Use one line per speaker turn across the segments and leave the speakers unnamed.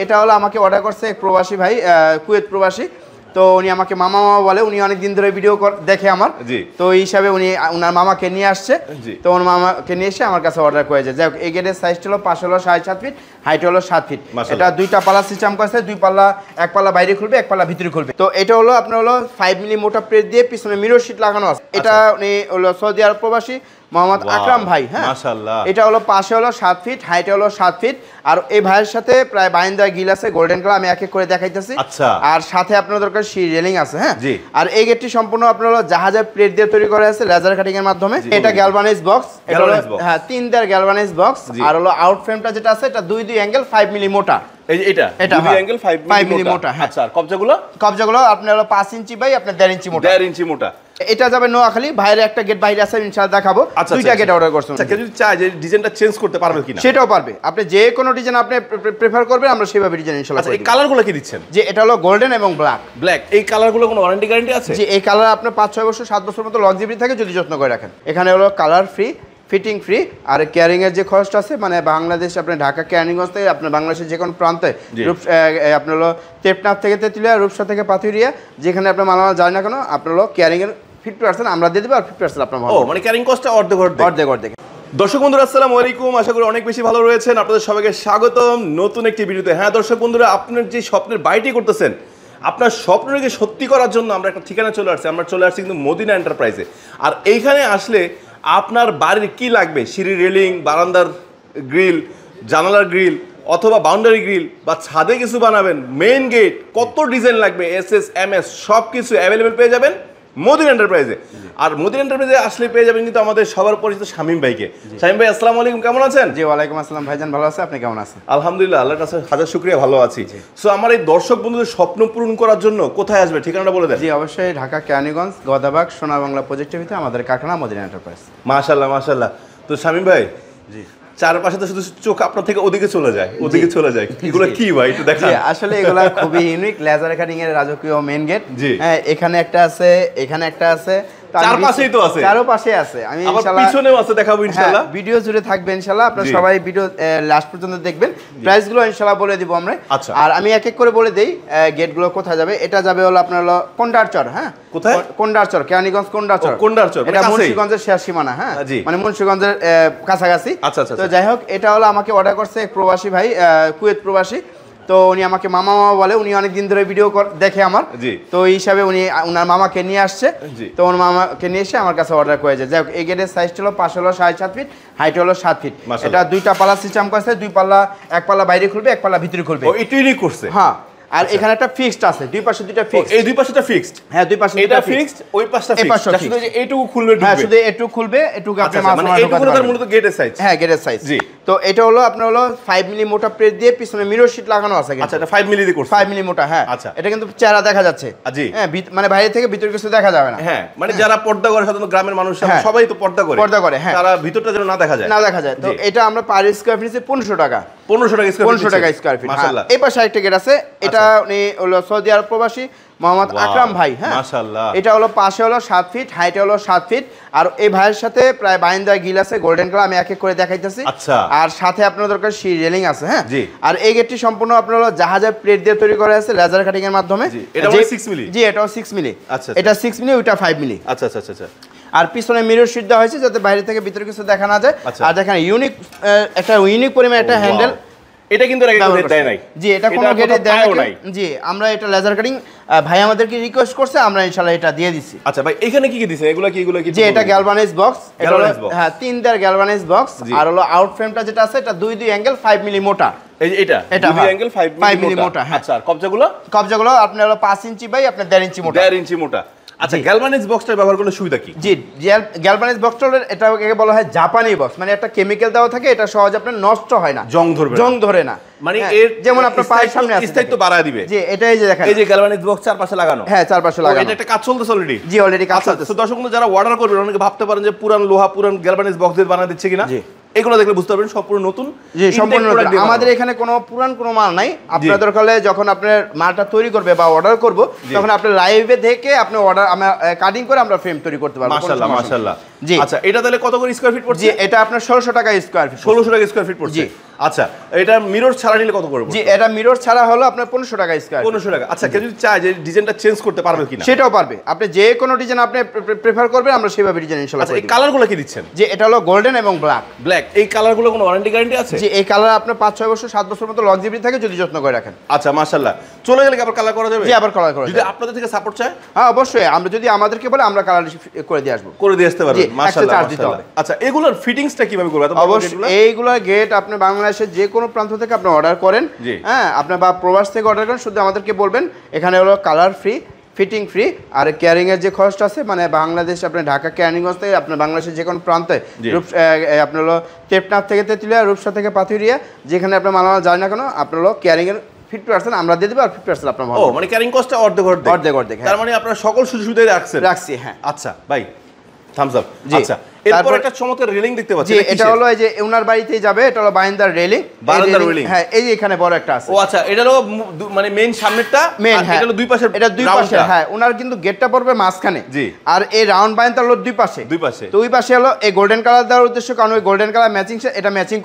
এটা হলো আমাকে অর্ডার করছে এক প্রবাসী ভাই, কুয়েত প্রবাসী। তো উনি আমাকে মামা মামা বলে, উনি অনেক দিন ধরে ভিডিও দেখে আমার, তো এই হিসাবে উনি ওনার মামাকে নিয়ে আসছে। তো ওর মামাকে নিয়ে এসে আমার কাছে অর্ডার করেছে। যাই হোক, এই গেটের সাইজটা হলো পাশে হলো 7.5 ফিট, হাইট হলো 7 ফিট। এটা দুইটা পাল্লা সিস্টেম করেছে, দুই পাল্লা, এক পাল্লা বাইরে খুলবে, এক পাল্লা ভিতরে খুলবে। তো এটা হলো আপনার হলো 5 মিলি মোটা প্লেট দিয়ে পিছনে মিরর শিট লাগানো আছে। এটা উনি হলো সৌদি আরব প্রবাসী মোহাম্মদ আকরাম ভাই। হ্যাঁ, মাশাআল্লাহ। এটা হলো পাশে হলো 7 ফিট, হাইটে হলো 7 ফিট। আর এই ভাইয়ের সাথে প্রায় বাইন্দা গিল আছে গোল্ডেন কালার, আমি এক এক করে দেখাইতেছি। আর সাথে আপনার দরকার সি রেলিং আছে। হ্যাঁ, আর এই গেটটি সম্পূর্ণ আপনার হলো জাহাজের প্লেট দিয়ে তৈরি করা আছে লেজার কাটিং এর মাধ্যমে। এটা গ্যালভানাইজ বক্স, এটা হলো হ্যাঁ 3 দেয়ার গ্যালভানাইজ বক্স। আর হলো আউট ফ্রেমটা যেটা আছে এটা 2 অ্যাঙ্গেল 5 মিলি মোটা। এটা 2 অ্যাঙ্গেল 5 মিলি মোটা। হ্যাঁ, আচ্ছা। আর কবজাগুলো আপনার হলো 5 ইঞ্চি বাই আপনার 1.5 ইঞ্চি মোটা। 1.5 ইঞ্চি মোটা। এটা যাবে নোয়াখালী। বাইরে একটা গেট বাইরে আছে, ইনশাআল্লাহ দেখাবো। দুইটা গেট অর্ডার করছেন। আচ্ছা, কেউ যদি চায় যে ডিজাইনটা চেঞ্জ করতে পারবে কিনা? সেটাও পারবে। আপনি যে কোনো ডিজাইন আপনি প্রেফার করবেন, আমরা সেভাবে ডিজাইন ইনশাআল্লাহ। আচ্ছা, এই কালারগুলো কি দিচ্ছেন? যে এটা হলো গোল্ডেন এবং ব্ল্যাক। এই কালারগুলো কোনো ওয়ারেন্টি গ্যারান্টি আছে? যে এই কালার আপনার 5-6 বছর 7 বছর মতো লংজিভিটি থাকে যদি যত্ন করে রাখেন। এখানে হলো কালার ফ্রি, ফিটিং ফ্রি। আর ক্যারিং এর যে খরচটা আছে, মানে বাংলাদেশ আপনার ঢাকা কেরানীগঞ্জ থেকে আপনার বাংলাদেশের যে কোনো প্রান্তে আপনার হলো টেপনাফ থেকে তেতুলিয়া, রূপসা থেকে পাথুরিয়া, যেখানে আপনার মালামাল যায় না কেন, আপনার হলো ক্যারিং এর 50% আমরা দিয়ে দেবো, আর 50% আপনার মানে ক্যারিং কস্টটা অর্ধেক। দর্শক বন্ধুরা, আসসালামু আলাইকুম। আশা করি অনেক বেশি ভালো রয়েছেন। আপনাদের সবাইকে স্বাগতম নতুন একটি ভিডিওতে। হ্যাঁ দর্শক বন্ধুরা, আপনার যে স্বপ্নের বাড়িটি করতেছেন, আপনার স্বপ্নকে সত্যি করার জন্য আমরা একটা ঠিকানা চলে আসছি। আমরা চলে আসছি কিন্তু মদিনা এন্টারপ্রাইজে। আর এইখানে আসলে আপনার বাড়ির কি লাগবে, সিঁড়ি রেলিং, বারান্দার গ্রিল, জানালার গ্রিল, অথবা বাউন্ডারি গ্রিল, বা ছাদে কিছু বানাবেন, মেইন গেট, কত ডিজাইন লাগবে, এসএস এমএস সব কিছু অ্যাভেলেবেল পেয়ে যাবেন মদিনা এন্টারপ্রাইজে। আর মদিনা এন্টারপ্রাইজে আসলে পেয়ে যাবেন কিন্তু আমাদের সবার পরিচিত শামীম ভাইকে। শামীম ভাই, আসসালামু আলাইকুম, কেমন আছেন? জি, ওয়ালাইকুম আসসালাম ভাইজান, ভালো আছি। আপনি কেমন আছেন? আলহামদুলিল্লাহ, আল্লাহর কাছে হাজার শুকরিয়া, ভালো আছি। সো আমার এই দর্শক বন্ধুদের স্বপ্ন পূরণ করার জন্য কোথায় আসবে, ঠিকানাটা বলে দেন। জি অবশ্যই, ঢাকা কেরানীগঞ্জ গদাবাগ সোনা বাংলা প্রজেক্টের ভিতরে আমাদের কারখানা মদিনা এন্টারপ্রাইজ। মাশাআল্লাহ মাশাআল্লাহ। তো শামীম ভাই, জি চারপাশে তো শুধু চোখ আপনার থেকে ওদিকে চলে যায়। এগুলো কি ভাই, একটু দেখান। আসলে এগুলো খুবই ইউনিক, লেজার কাটিং এর রাজকীয় মেইন গেট। হ্যাঁ, এখানে একটা আছে, এখানে একটা আছে, চারপাশেই তো আছে, চারপাশে আছে। আমি ইনশাআল্লাহ পিছনেও আছে, দেখাবো ইনশাআল্লাহ। ভিডিও জুড়ে থাকবে ইনশাআল্লাহ, আপনারা সবাই ভিডিও লাস্ট পর্যন্ত দেখবেন। প্রাইসগুলো ইনশাআল্লাহ বলে দিব আমরা। আর আমি এক এক করে বলে দেই গেটগুলো কোথায় যাবে। এটা যাবে হলো আপনার হলো কোন্ডারচর। হ্যাঁ, কোথায়? কোন্ডারচর, কেরানীগঞ্জ কোন্ডারচর। এটা মুন্সিগঞ্জের শেষ সীমানা। হ্যাঁ, মানে মুন্সিগঞ্জের কাছাকাছি। তো যাই হোক, এটা হলো আমাকে অর্ডার করছে এক প্রবাসী ভাই, কুয়েত প্রবাসী। তো উনি আমাকে মামা মামা বলে, উনি অনেক দিন ধরে ভিডিও দেখে আমার, তো এই হিসাবে উনি ওনার মামাকে নিয়ে আসছে। তো ওর মামাকে নিয়ে এসে আমার কাছে অর্ডার করেছে। যাই হোক, এই গেটের সাইজটা হলো পাশে হলো 7.5 ফিট, হাইট হলো 7 ফিট। এটা দুইটা পাল্লা সিস্টেম করেছে, দুই পাল্লা, এক পাল্লা বাইরে খুলবে, এক পাল্লা ভিতরে খুলবে। এটাই করছে। হ্যাঁ, আর এখানে একটা ফিক্সড আছে, দুই পাশে দুইটা ফিক্সড। এই দুই পাশেটা ফিক্সড? হ্যাঁ, দুই পাশে এটা ফিক্সড, ওই পাশটা ফিক্সড। শুধু যে এইটুকু খুলবে, হ্যাঁ শুধু এইটুকু খুলবে, এটুকু আপনি মানে এইটুকু তার মূলত গেটের সাইজ। হ্যাঁ, গেটের সাইজ। জি। তো এটা হলো আপনার হলো 5 মিলি মোটা প্লেট দিয়ে পিছনে মিরর শিট লাগানো আছে। আচ্ছা, এটা 5 মিলি দিয়ে করছে। 5 মিলি মোটা। হ্যাঁ, আচ্ছা। এটা কিন্তু চেহারা দেখা যাচ্ছে। জি। হ্যাঁ, মানে বাইরে থেকে ভিতরে কিছু দেখা যাবে না। হ্যাঁ, মানে যারা পর্দা করে, সাধারণত গ্রামের মানুষ সবাই তো পর্দা করে। হ্যাঁ, তারা ভিতরটা যেন না দেখা যায়। তো এটা আমরা পার স্কয়ার ফিট 1500 টাকা। 1500 টাকা স্কয়ার ফিট। মাশাআল্লাহ। এই পাশে একটা গেট আছে, এটা উনি হলো সৌদি আরব প্রবাসী মোহাম্মদ আকরাম ভাই। হ্যাঁ, মাশাআল্লাহ। এটা হলো পাশে হলো 7 ফিট, হাইটে হলো 7 ফিট। আর এই ভাইয়ের সাথে প্রায় বাইন্দা গিল আছে গোল্ডেন কালার, আমি এক এক করে দেখাইতেছি। আর সাথে আপনার দরকার সি রেলিং আছে। হ্যাঁ, আর এই গেটটি সম্পূর্ণ আপনার হলো জাহাজের প্লেট দিয়ে তৈরি করা আছে লেজার কাটিং এর মাধ্যমে। এটা 6 মিলি? জি, এটাও 6 মিলি। আচ্ছা, এটা 6 মিলি, ওইটা 5 মিলি। আচ্ছা আচ্ছা আচ্ছা। আর পিছনে মিরর শিট দেওয়া হয়েছে যাতে বাইরে থেকে ভিতরে কিছু দেখা না যায়। আর দেখেন ইউনিক পরিমাণ একটা হ্যান্ডেল। এটা কিন্তু গেটে দেয় নাই। জি, এটা কোনো গেটে দেয় নাই। জি, আমরা এটা লেজার কাটিং ভাই আমাদেরকে রিকোয়েস্ট করছে, আমরা ইনশাআল্লাহ এটা দিয়ে দিছি। আচ্ছা ভাই, এখানে কি কি দিছেন? এগুলো কি? জি, এটা গ্যালভানাইজ বক্স। এটা হ্যাঁ 3 দেয়ার গ্যালভানাইজ বক্স। আর হলো আউট ফ্রেমটা যেটা আছে এটা 2 অ্যাঙ্গেল 5 মিলি মোটা। এটা 2 অ্যাঙ্গেল 5 মিলি মোটা। আচ্ছা, আর কবজাগুলো আপনার হলো 5 ইঞ্চি বাই আপনার 1.5 ইঞ্চি মোটা। 1.5 ইঞ্চি মোটা। আচ্ছা, গ্যালভানাইজ বক্সটা ব্যবহার করলে সুবিধা কি? জি, গ্যালভানাইজ বক্সটা এটাকে বলা হয় জাপানি বক্স। মানে একটা কেমিক্যাল দেওয়া থাকে, এটা সহজে আপনার নষ্ট হয় না, জং ধরে না। মানে এর যেমন আপনার পায়ের সামনে আছে, স্থায়িত্ব বাড়ায় দিবে। জি, এটাই যে দেখেন, এই যে গ্যালভানাইজ বক্স চারপাশে লাগানো। হ্যাঁ, চারপাশে লাগানো। এটা একটা কাজ চলতেছে অলরেডি? জি, অলরেডি কাজ চলতেছে। তো দর্শক বন্ধু যারা অর্ডার করবেন, অনেকে ভাবতে পারেন যে পুরান লোহা, পুরান গ্যালভানাইজ বক্স দিয়ে বানায় দিচ্ছে কিনা। জি, এগুলো দেখলে বুঝতে পারবেন সম্পূর্ণ নতুন। জি, সম্পূর্ণ নতুন। আমাদের এখানে কোনো পুরান কোনো মাল নাই। আপনার দরকার হলে যখন আপনার মালটা তৈরি করবে বা অর্ডার করব, তখন আপনি লাইভে দেখে আপনি অর্ডার আমরা কাটিং করে আমরা ফ্রেম তৈরি করতে পারবো। মাশাআল্লাহ মাশাআল্লাহ। জি।
আচ্ছা এটা তাহলে কত করে স্কয়ার ফিট পড়ছে?
জি এটা আপনার 1600 টাকা স্কয়ার ফিট।
1600 টাকা স্কয়ার ফিট পড়ছে।
জি।
আচ্ছা এটা মিরর ছাড়া নিলে কত করে পড়ছে?
জি এটা মিরর ছাড়া হলো আপনার 1500 টাকা স্কয়ার।
1500 টাকা। আচ্ছা কেউ যদি চায় যে ডিজাইনটা চেঞ্জ করতে পারবে কিনা?
সেটাও পারবে। আপনি যে কোনো ডিজাইন আপনি প্রেফার করবেন আমরা সেভাবে ডিজাইন ইনশাআল্লাহ
আচ্ছা
করে
এই
দেব।
কালারগুলো কি দিচ্ছেন?
যে এটা হলো গোল্ডেন এবং ব্ল্যাক।
ব্ল্যাক এই কালারগুলো কোনো ওয়ারেন্টি গ্যারান্টি আছে?
জি এই কালার আপনার 5-6 বছর 7 বছর মতো লংজিভিটি থাকে যদি যত্ন করে রাখেন।
আচ্ছা মাশাআল্লাহ। চলে গেলে কি আবার কালার করা যাবে?
জি আবার কালার করা যাবে।
যদি আপনাদের থেকে সাপোর্ট চায়?
হ্যাঁ অবশ্যই আমরা যদি আমাদেরকে বলে আমরা কালার করে দিয়ে আসবো।
করে দিয়ে আসতে পারবেন। মাশাআল্লাহ
চার্জ দিতে হবে।
আচ্ছা এগুলোর ফিটিংসটা কিভাবে করবে?
অবশ্যই এইগুলোর গেট আপনি বাংলাদেশের যে কোনো প্রান্ত থেকে আপনি অর্ডার করেন, হ্যাঁ আপনি বা প্রবাস থেকে অর্ডার করেন, শুধু আমাদেরকে বলবেন এখানে হলো কালার ফ্রি, ফিটিং ফ্রি, আর ক্যারিং এর যে খরচটা আছে মানে বাংলাদেশ আপনি ঢাকা ক্যানিগঞ্জ থেকে আপনার বাংলাদেশের যে কোনো প্রান্তে আপনার হলো টেপনাফ থেকে তেঁতুলিয়া, রূপসা থেকে পাথুরিয়া যেখানে আপনার মালামাল যায় না কেন আপনার হলো ক্যারিং এর 50% আমরা দিয়ে দেব আর 50% আপনার
ও মানে ক্যারিং কস্টটা অর্ধেক। তার মানে আপনারা সকল সুযোগ সুবিধা রাখছি। হ্যাঁ আচ্ছা ভাই থামস আপ। আচ্ছা এরপর একটা চমৎকার রেলিং দেখতে পাচ্ছি।
জি এটা হলো এই যে ওনার বাড়িতেই যাবে, এটা হলো বারান্দার রেলিং। হ্যাঁ এই যে এখানে বড় একটা আছে।
ও আচ্ছা এটা হলো মানে মেইন সামনেরটা, আর এটা হলো দুই পাশে।
এটা দুই পাশে। হ্যাঁ ওনার কিন্তু গেটটা পড়বে মাঝখানে।
জি
আর এই রাউন্ড বারান্দা হলো দুই পাশে। তো ওই পাশে হলো এই গোল্ডেন কালার দেওয়ার উদ্দেশ্য কারণ ওই গোল্ডেন কালার ম্যাচিং এটা ম্যাচিং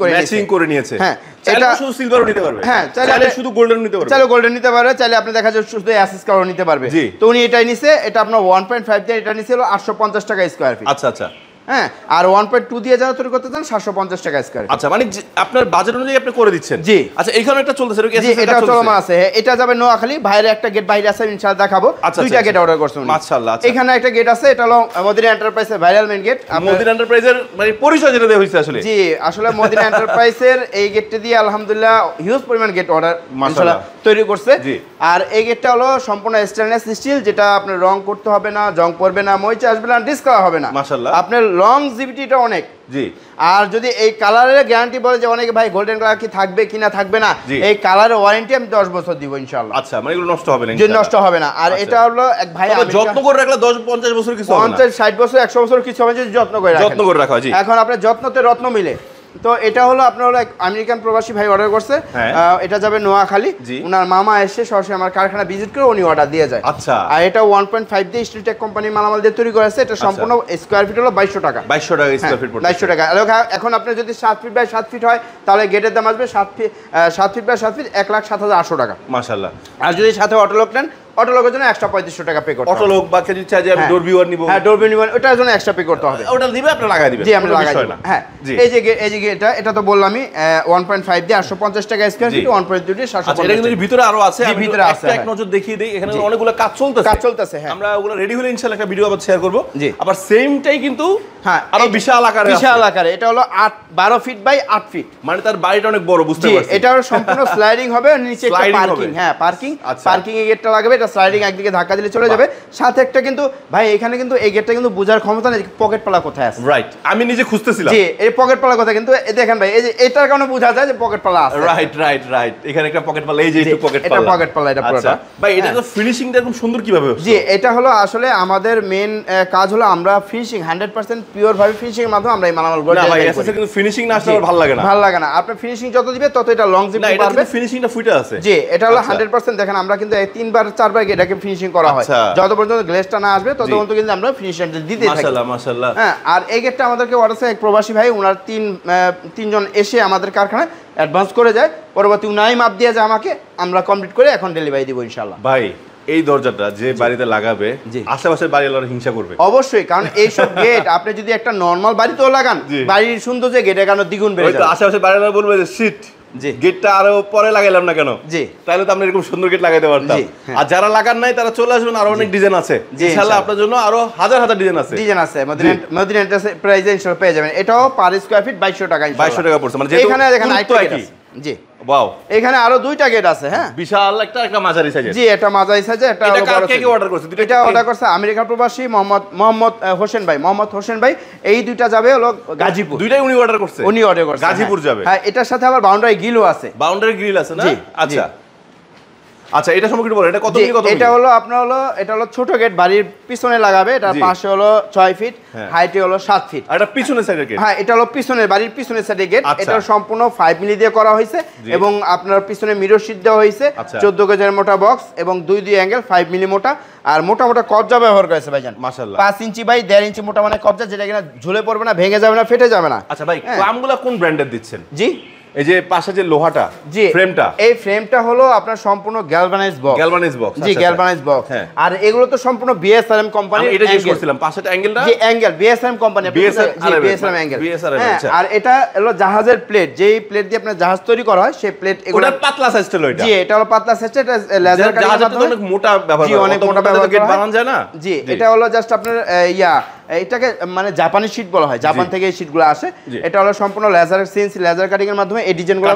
করে নিয়েছে। হ্যাঁ
এটা শুধু সিলভারও নিতে পারবে।
হ্যাঁ
চাইলে শুধু গোল্ডেন নিতে পারবে।
চাইলে গোল্ডেন নিতে পারবে, চাইলে আপনি দেখা যায় শুধু অ্যাসেস কালার নিতে পারবে। তো উনি এটাই নিছে, এটা আপনার 1.5 দিয়ে এটা নিছে হলো 850 টাকা স্কয়ার ফিট।
আচ্ছা আচ্ছা।
হ্যাঁ আর 1.2 দিয়ে যারা তৈরি করতে চান 750 টাকা স্কয়ার।
আচ্ছা মানে আপনার বাজেট অনুযায়ী আপনি করে দিচ্ছেন।
জি
আচ্ছা এইখানে একটা চলতেছে
এটা চলমান আছে। এটা যাবে নোয়াখালী, বাইরে একটা গেট বাইরে আছে ইনশাআল্লাহ দেখাবো। দুইটা গেট অর্ডার করছেন
মাশাআল্লাহ।
এখানে একটা গেট আছে, এটা হলো মদিনা এন্টারপ্রাইজের ভাইরাল মেইন গেট।
মদিনা এন্টারপ্রাইজের মানে পরিচয় যেটা দেওয়া হয়েছে আসলে।
জি আসলে মদিনা এন্টারপ্রাইজের এই গেটটা দিয়ে আলহামদুলিল্লাহ হিউজ পরিমাণ গেট অর্ডার মাশাআল্লাহ তৈরি করছে। আর এই গেটটা হলো সম্পূর্ণ স্টেনলেস স্টিল, যেটা আপনার রং করতে হবে না, জং পড়বে না, মরিচা আসবে না, ডিসকালার হবে না মাশাআল্লাহ। আপনার লংজিভিটিটা অনেক। জি আর যদি এই কালারের গ্যারান্টি বলে যে অনেকে ভাই গোল্ডেন কালার কি থাকবে কিনা থাকবে না, এই কালারের ওয়ারেন্টি আমি 10 বছর দিব ইনশাআল্লাহ।
আচ্ছা মানে এগুলো নষ্ট হবে না?
যে নষ্ট হবে না। আর এটা হলো এক ভাই
যত্ন করে রাখলে 10-50 বছর কিছু হবে না,
50-60 বছর 100 বছর কিছু হবে যদি যত্ন করে রাখা। জি এখন আপনার যত্নতে রত্ন মিলে। তো এটা হলো আপনার হলো আমেরিকান প্রবাসী ভাই অর্ডার করছে, এটা যাবে নোয়াখালী। ওনার মামা এসে সরাসরি আমার কারখানা ভিজিট করে উনি অর্ডার দিয়ে যায়। আচ্ছা আর এটা 1.5 দিয়ে স্টিলটেক কোম্পানির মালামাল দিয়ে তৈরি করেছে। এটা সম্পূর্ণ স্কয়ার ফিট হলো 2200 টাকা। 2200 টাকা স্কয়ার ফিট পড়ছে। 2200 টাকা। এখন আপনি যদি 7 ফিট বাই 7 ফিট হয় তাহলে গেটের দাম আসবে 7 ফিট বাই 7 ফিট 1,07,800 টাকা মাশাআল্লাহ। আর যদি সাথে অটোলক নেন, অটোলকের জন্য এক্সট্রা 3500 টাকা পে করতে হবে। অটোলক বা কেউ চাই যে আমি ডোর ভিউয়ার নিব, হ্যাঁ ডোর ভিউ নিবেন, ওটার জন্য এক্সট্রা পে করতে হবে। ওটা দিবে আপনি লাগাই দিবেন। জি আমরা লাগাই দেব। হ্যাঁ এই যে এটা তো বললামই 1.5 দিয়ে 850 টাকা স্কয়ার ফিট, 1.2 দিয়ে 750। আচ্ছা এটা কিন্তু ভিতরে আরো আছে, আমি ভিতরে আছে এক নজর দেখিয়ে দেই। এখানে অনেকগুলো কাজ চলতেছে। হ্যাঁ আমরা ওগুলো রেডি হলে ইনশাআল্লাহ একটা ভিডিও আবার শেয়ার করব। আবার সেমটাই কিন্তু হ্যাঁ আরো বিশাল আকারে এটা হলো 12 ফিট বাই 8 ফিট, মানে তার বাড়িটা অনেক বড়, বুঝতে পারছেন। এটা সম্পূর্ণ স্লাইডিং হবে, নিচে একটা পার্কিং। হ্যাঁ পার্কিং এর গেটটা লাগবে, এটা স্লাইডিং একদিকে ধাক্কা দিলে চলে যাবে। সাথে একটা কিন্তু ভাই এখানে কিন্তু এই গেটটা কিন্তু বোঝার ক্ষমতা নেই পকেট পালা কোথায় আছে। রাইট আমি নিজে খুঁজতেছিলাম। জি এই পকেট পালা কথা কিন্তু দেখেন ভাই, এই যে এটার কারণে বোঝা যায় যে পকেট পালা আছে। রাইট এখানে একটা পকেট পালা, এই যে একটু পকেট পালা, এটা পকেট পালা এটা পুরোটা। ভাই এটা তো ফিনিশিংটা একদম সুন্দর কিভাবে হচ্ছে? জি এটা হলো আসলে আমাদের মেইন কাজ হলো আমরা ফিনিশিং 100% পিওর ভাবে ফিনিশিং এর মাধ্যমে আমরা এই মালামালগুলো দেই। না ভাই এসএস কিন্তু ফিনিশিং না আসলে ভালো লাগে না। আপনি ফিনিশিং যত দিবে তত এটা লংজিভিটি বাড়বে। না এটা ফিনিশিংটা ফুটে আছে। জি এটা হলো 100% দেখেন আমরা কিন্তু 3-4 বার এটাকে ফিনিশিং করা হয়, যত পর্যন্ত গ্লেজটা না আসবে তত পর্যন্ত কিন্তু আমরা ফিনিশিংটা দিতে থাকি। মাশাআল্লাহ। হ্যাঁ আর এই গেটটা আমাদেরকে অর্ডার আছে এক প্রবাসী ভাই, ওনার তিনজন এসে আমাদের কারখানায় অ্যাডভান্স করে যায়, পরবর্তী উনাই মাপ দিয়ে যায় আমাকে, আমরা কমপ্লিট করে এখন ডেলিভারি দিব ইনশাআল্লাহ। ভাই এই দরজাটা যে বাড়িতে লাগাবে আশেপাশের বাড়িওয়ালারা হিংসা করবে অবশ্যই, কারণ এইসব গেট আপনি যদি একটা নরমাল বাড়িতেও লাগান, বাড়ির সুন্দর যে গেটের কারণে দ্বিগুণ বেড়ে যাবে। আশেপাশের বাড়িওয়ালা বলবে যে শিট জি গেটটা আরো পরে লাগাইলাম না কেন? জি তাহলে তো আমরা এরকম সুন্দর গেট লাগাইতে পারতাম। আর যারা লাগান নাই তারা চলে আসবেন, আরো অনেক ডিজাইন আছে ইনশাআল্লাহ আপনার জন্য, আরো হাজার ডিজাইন আছে। মদিনা এন্টারপ্রাইজে ইনশাআল্লাহ পেয়ে যাবেন। এটাও পার স্কয়ার ফিট 2200 টাকা। 2200 টাকা পড়ছে, মানে এখানে দেখেন আইটো কি জি ওয়াও, এখানে আরো দুইটা গেট আছে। হ্যাঁ বিশাল একটা মাঝারি সাইজের। জি এটা মাঝারি সাইজের, এটা বড় সাইজ। কে অর্ডার করছে? এটা অর্ডার করছে আমেরিকা প্রবাসী মোহাম্মদ হোসেন ভাই। এই দুইটা যাবে হলো গাজীপুর। দুইটাই উনি অর্ডার করছে গাজীপুর যাবে। হ্যাঁ এটার সাথে আবার বাউন্ডারি গ্রিলও আছে। বাউন্ডারি গ্রিল আছে না? আচ্ছা
আচ্ছা, এটা সম্পর্কে একটু বলেন, এটা কত মিলি কত মিলি?
এটা হলো আপনার হলো, এটা হলো ছোট গেট, বাড়ির পিছনে লাগাবে, এটা পাশে হলো 6 ফিট, হাইটে হলো 7 ফিট।
আর এটা পিছনের সাইডের গেট?
হ্যাঁ, এটা হলো পিছনের, বাড়ির পিছনের সাইডে গেট। এটা সম্পূর্ণ 5 মিলি দিয়ে করা হয়েছে এবং আপনার পিছনে মিরর শীট দেওয়া হয়েছে, 14 গজের মোটা বক্স এবং 2 অ্যাঙ্গেল 5 মিলি মোটা, আর মোটা মোটা কবজা ব্যবহার করেছে ভাইজান।
মাশাআল্লাহ,
5 ইঞ্চি বাই 1.5 ইঞ্চি মোটা মানে কবজা, যেটা কিনা ঝুলে পড়বে না, ভেঙে যাবে না, ফেটে যাবে না।
আচ্ছা ভাই, ক্লামগুলো কোন ব্র্যান্ডের দিচ্ছেন?
জি,
এই যে পাশে যে লোহাটা, ফ্রেমটা,
এই ফ্রেমটা হলো আপনার সম্পূর্ণ গ্যালভানাইজ বক্স।
গ্যালভানাইজ বক্স,
জি, গ্যালভানাইজ বক্স। আর এগুলো তো সম্পূর্ণ বিএসআরএম কোম্পানির।
এটা জিজ্ঞেস করছিলাম, পাশেটা অ্যাঙ্গেলটা?
জি, angle BSRM company, BSRM angle. আর এটা হলো জাহাজের প্লেট, যেই প্লেট দিয়ে আপনার জাহাজ তৈরি করা হয়, সেই প্লেট।
এগুলো পাতলা সাইজ ছিল এটা?
জি, এটা হলো পাতলা সাইজ, এটা লেজার কাটিং এর মাধ্যমে
অনেক মোটা ব্যবহার
করে। জি, অনেক মোটা ব্যবহার
গেট বানানো যায় না?
জি, এটা হলো জাস্ট আপনার এটাকে মানে জাপানি শীট বলা হয়, জাপান থেকে এই শীটগুলো আসে। এটা হলো সম্পূর্ণ লেজার সিএনসি লেজার কাটিং এর মাধ্যমে এই ডিজাইনগুলো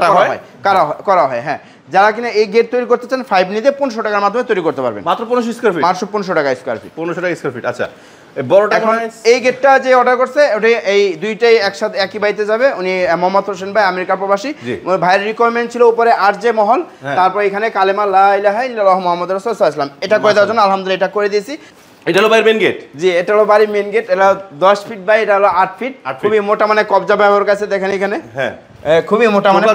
করা হয়। হ্যাঁ, যারা কিনা এই গেট তৈরি করতে চান 5 মিনিটে 1500 টাকার মাধ্যমে তৈরি করতে পারবেন।
মাত্র 1500 স্কয়ার ফিট? মাত্র
1500 টাকা স্কয়ার ফিট।
1500 টাকা স্কয়ার ফিট। আচ্ছা, বড়টা
এখন এই গেটটা যে অর্ডার করছে, ওটা এই দুইটাই একসাথে একই বাড়িতে যাবে। উনি মোহাম্মদ হোসেন ভাই, আমেরিকা প্রবাসী। ভাইয়ের রিকোয়ারমেন্ট ছিল উপরে আরজে মহল, তারপর এখানে কালেমা লা ইলাহা ইল্লাল্লাহু মুহাম্মাদুর রাসূলুল্লাহ সাল্লাল্লাহু আলাইহি ওয়াসাল্লাম, এটা করে দেওয়ার জন্য আলহামদুলিল্লাহ এটা করে দিয়েছি।
এটা হলো বাড়ির মেন গেট?
জি, এটা হলো বাড়ির মেন গেট। এটা 10 ফিট বাই, এটা হলো 8 ফিট। খুবই মোটা মানে কবজা ব্যবহার কাছে দেখেন এখানে। হ্যাঁ, খুবই মোটা মানে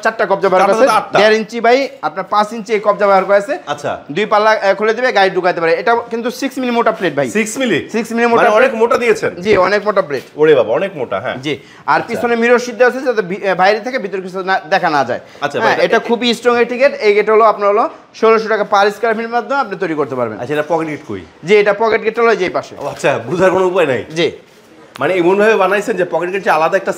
চারটা কবজা ব্যবহার করেছে। 1.5 ইঞ্চি বাই আপনার 5 ইঞ্চি এই কবজা ব্যবহার করেছে।
আচ্ছা,
দুই পাল্লা খুলে দিবে, গাড়ি ঢুকাতে পারে। এটা কিন্তু 6 মিলি মোটা প্লেট ভাই।
6 মিলি?
6 মিলি মোটা,
মানে অনেক মোটা দিয়েছেন।
জি, অনেক মোটা প্লেট।
ওরে বাবা, অনেক মোটা। হ্যাঁ
জি, আর পিছনে মিরর শীট দেওয়া আছে যাতে বাইরে থেকে ভিতর কিছু দেখা না যায়।
আচ্ছা,
এটা খুবই স্ট্রং একটি গেট। এই গেট হলো আপনার হলো 1600 টাকা পার স্কয়ার ফিটের মাধ্যমে আপনি তৈরি করতে পারবেন।
আচ্ছা, এটা পকেট গেট কই?
জি, এটা পকেট গেট হলো এই পাশে।
আচ্ছা, বুঝার কোনো উপায় নাই?
জি,
মানে এমন ভাবে বানাইছেন যে পকেট গেট আলাদা একটা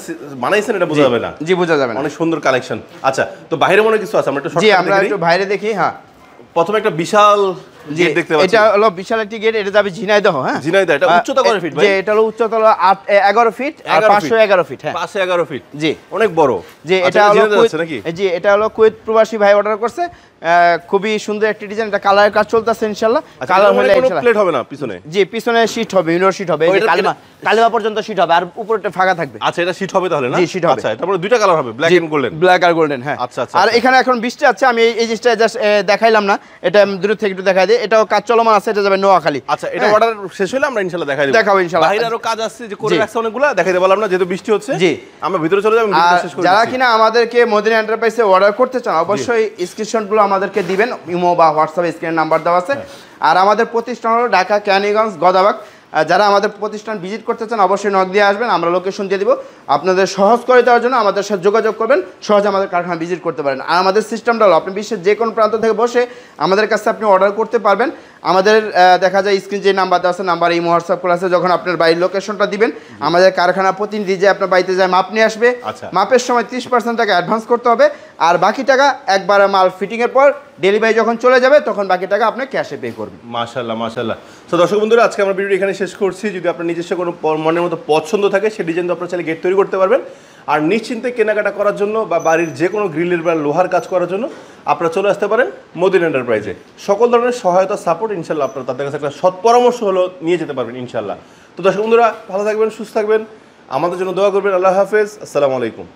বানাইছেন, এটা বোঝা যাবে না?
জি, বোঝা যাবে না।
অনেক সুন্দর কালেকশন। আচ্ছা, তো বাইরে মনে কিছু আছে? আমরা একটু
জি, আমরা একটু বাইরে দেখি। হ্যাঁ,
প্রথমে একটা বিশাল গেট দেখতে পাচ্ছি।
এটা হলো বিশাল একটি গেট, এটা যাবে ঝিনাইদহ। হ্যাঁ,
ঝিনাইদহ। এটা উচ্চতা কত ফিট ভাই?
জি, এটা হলো উচ্চতা হলো 11 ফিট আর 511 ফিট। হ্যাঁ,
511 ফিট।
জি,
অনেক বড়।
জি, এটা হলো নাকি? জি, এটা হলো কুয়েত প্রবাসী ভাই অর্ডার করছে। খুবই সুন্দর একটি ডিজাইন। এটা কালারের কাজ চলতেছে ইনশাআল্লাহ।
কালার হলে ইনশাআল্লাহ প্লেট হবে না পিছনে?
জি, পিছনে শীট হবে, মিরর শীট হবে, এই যে কালিমা পর্যন্ত শীট হবে, আর উপরেটা ফাঁকা থাকবে।
আচ্ছা, এটা শীট হবে তাহলে না?
জি, শীট হবে।
আচ্ছা, তারপরে দুইটা কালার হবে, ব্ল্যাক এন্ড গোল্ডেন।
ব্ল্যাক আর গোল্ডেন। হ্যাঁ,
আচ্ছা আচ্ছা।
আর এখানে এখন বৃষ্টি আছে, আমি এই জিনিসটা জাস্ট দেখাইলাম না, এটা দূর থেকে একটু দেখাই দিই। এটাও কাজ চলমান আছে, এটা যাবে নোয়াখালী।
আচ্ছা, এটা অর্ডার শেষ হলে আমরা ইনশাআল্লাহ দেখাবো ইনশাআল্লাহ। বাইরে আরো কাজ আছে যে করে রাখছে অনেকগুলো, দেখাইতে বললাম না যেহেতু বৃষ্টি হচ্ছে। জি, আমরা ভিতরে চলে যাব, শেষ করে।
যারা কিনা আমাদেরকে মদিনা এন্টারপ্রাইজে অর্ডার করতে চান, অবশ্যই স্ক্রিনশটগুলো আমাদেরকে দিবেন। ইমো বা হোয়াটসঅ্যাপে স্ক্রিনে নাম্বার দেওয়া আছে। আর আমাদের প্রতিষ্ঠান হলো ঢাকা, কেরানীগঞ্জ, গদাবাগ। যারা আমাদের প্রতিষ্ঠান ভিজিট করতে চান অবশ্যই নক দিয়ে আসবেন, আমরা লোকেশন দিয়ে দিব। আপনাদের সহজ করে দেওয়ার জন্য আমাদের সাথে যোগাযোগ করবেন, সহজে আমাদের কারখানা ভিজিট করতে পারেন। আর আমাদের সিস্টেমটা হলো আপনি বিশ্বের যে কোনো প্রান্ত থেকে বসে আমাদের কাছে আপনি অর্ডার করতে পারবেন। আমাদের দেখা যায় স্ক্রিন যে নাম্বার দেওয়া আছে, নাম্বার এই হোয়াটসঅ্যাপ করা আছে, যখন আপনার বাড়ির লোকেশনটা দিবেন, আমাদের কারখানা প্রতিনিধি যে আপনার বাড়িতে যায় মাপ নিয়ে আসবে। মাপের সময় 30% টাকা অ্যাডভান্স করতে হবে, আর বাকি টাকা একবারে মাল ফিটিংয়ের পর ডেলিভারি যখন চলে যাবে তখন বাকি টাকা আপনি ক্যাশে পে করবেন।
মাশাআল্লাহ মাশাআল্লাহ। তো দর্শক বন্ধুরা, আজকে আমরা ভিডিও এখানে শেষ করছি। যদি আপনার নিজস্ব কোনো মনের মতো পছন্দ থাকে, সেই ডিজাইন তো আপনার চাইলে গেট তৈরি করতে পারবেন। আর নিশ্চিন্তে কেনাকাটা করার জন্য বা বাড়ির যে কোনো গ্রিলের বা লোহার কাজ করার জন্য আপনারা চলে আসতে পারেন মদিনা এন্টারপ্রাইজে। সকল ধরনের সহায়তা সাপোর্ট ইনশাআল্লাহ আপনারা তাদের কাছে একটা সৎ পরামর্শ হলো নিয়ে যেতে পারবেন ইনশাআল্লাহ। তো দর্শক বন্ধুরা, ভালো থাকবেন, সুস্থ থাকবেন, আমাদের জন্য দোয়া করবেন। আল্লাহ হাফেজ, আসসালামু আলাইকুম।